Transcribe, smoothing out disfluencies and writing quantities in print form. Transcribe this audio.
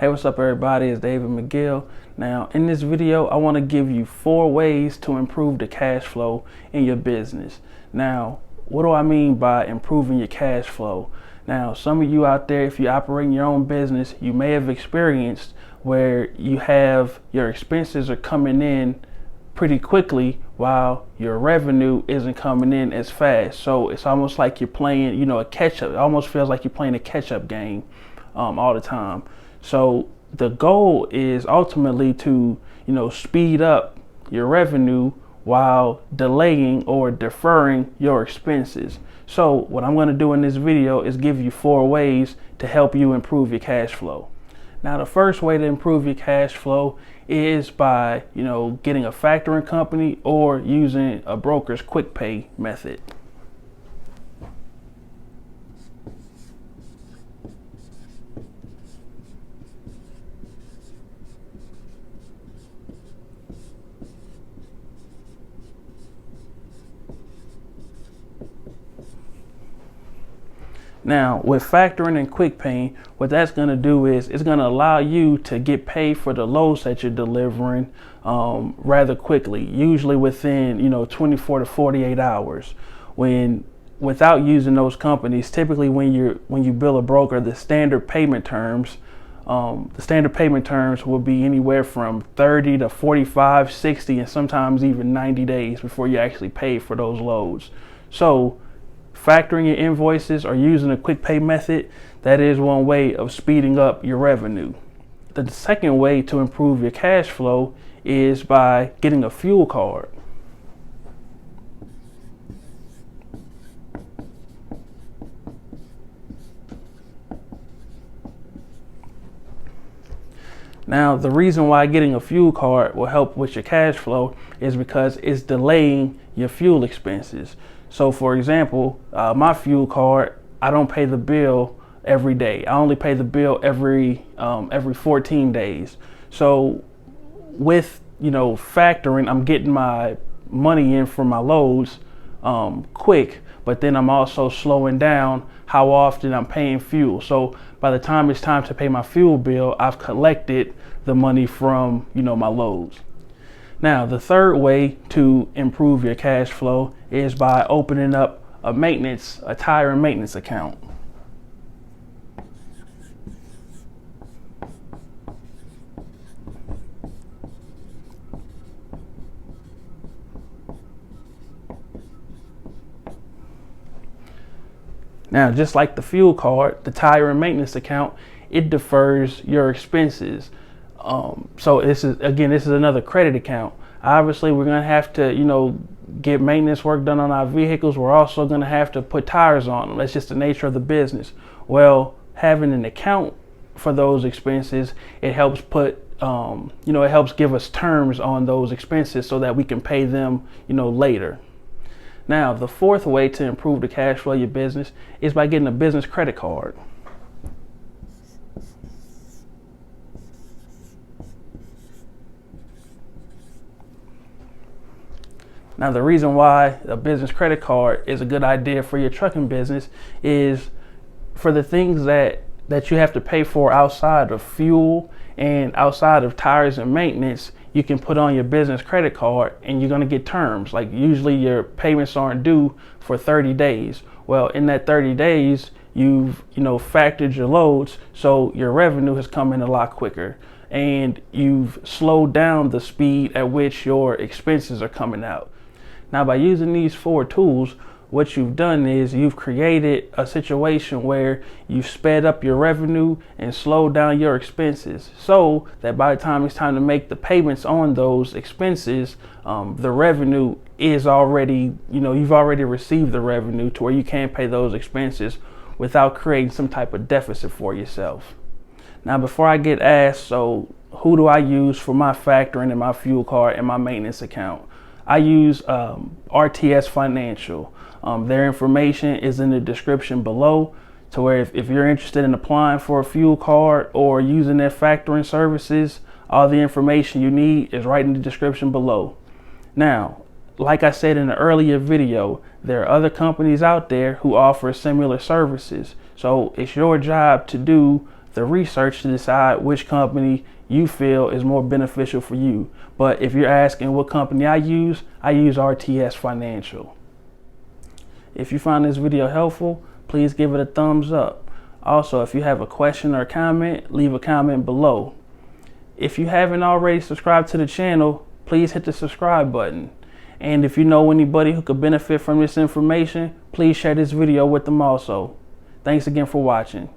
Hey, what's up everybody, it's David McGill. Now in this video I want to give you 4 ways to improve the cash flow in your business. Now what do I mean by improving your cash flow? Now some of you out there, if you operate your own business, you may have experienced where you have your expenses are coming in pretty quickly while your revenue isn't coming in as fast. So it's almost like you're playing, a catch-up. It almost feels like you're playing a catch-up game all the time. So the goal is ultimately to, speed up your revenue while delaying or deferring your expenses. So what I'm going to do in this video is give you 4 ways to help you improve your cash flow. Now the first way to improve your cash flow is by, getting a factoring company or using a broker's quick pay method. Now with factoring and quick paying, what that's going to do is it's going to allow you to get paid for the loads that you're delivering rather quickly, usually within 24 to 48 hours. Without using those companies, typically when you bill a broker, the standard payment terms will be anywhere from 30 to 45, 60, and sometimes even 90 days before you actually pay for those loads. So factoring your invoices or using a quick pay method, that is one way of speeding up your revenue. The second way to improve your cash flow is by getting a fuel card. Now, the reason why getting a fuel card will help with your cash flow is because it's delaying your fuel expenses. So for example, my fuel card, I don't pay the bill every day. I only pay the bill every 14 days. So with, factoring, I'm getting my money in for my loads quick, but then I'm also slowing down how often I'm paying fuel. So by the time it's time to pay my fuel bill, I've collected the money from, my loads. Now, the third way to improve your cash flow is by opening up a tire and maintenance account. Now, just like the fuel card, the tire and maintenance account, it defers your expenses. So this is another credit account. Obviously, we're going to have to, get maintenance work done on our vehicles. We're also going to have to put tires on them. That's just the nature of the business. Well, having an account for those expenses, it helps it helps give us terms on those expenses so that we can pay them, later. Now, the fourth way to improve the cash flow of your business is by getting a business credit card. Now, the reason why a business credit card is a good idea for your trucking business is for the things that you have to pay for outside of fuel and outside of tires and maintenance, you can put on your business credit card and you're going to get terms. Like usually your payments aren't due for 30 days. Well, in that 30 days, you've, factored your loads, so your revenue has come in a lot quicker and you've slowed down the speed at which your expenses are coming out. Now, by using these 4 tools, what you've done is you've created a situation where you've sped up your revenue and slowed down your expenses so that by the time it's time to make the payments on those expenses, the revenue is already, you've already received the revenue to where you can't pay those expenses without creating some type of deficit for yourself. Now, before I get asked, so who do I use for my factoring and my fuel card and my maintenance account? I use RTS Financial. Their information is in the description below, to where if you're interested in applying for a fuel card or using their factoring services, all the information you need is right in the description below. Now, like I said in the earlier video, there are other companies out there who offer similar services. So it's your job to do the research to decide which company you feel is more beneficial for you. But if you're asking what company I use RTS Financial. If you find this video helpful, please give it a thumbs up. Also, if you have a question or comment, leave a comment below. If you haven't already subscribed to the channel, please hit the subscribe button. And if you know anybody who could benefit from this information, please share this video with them also. Thanks again for watching.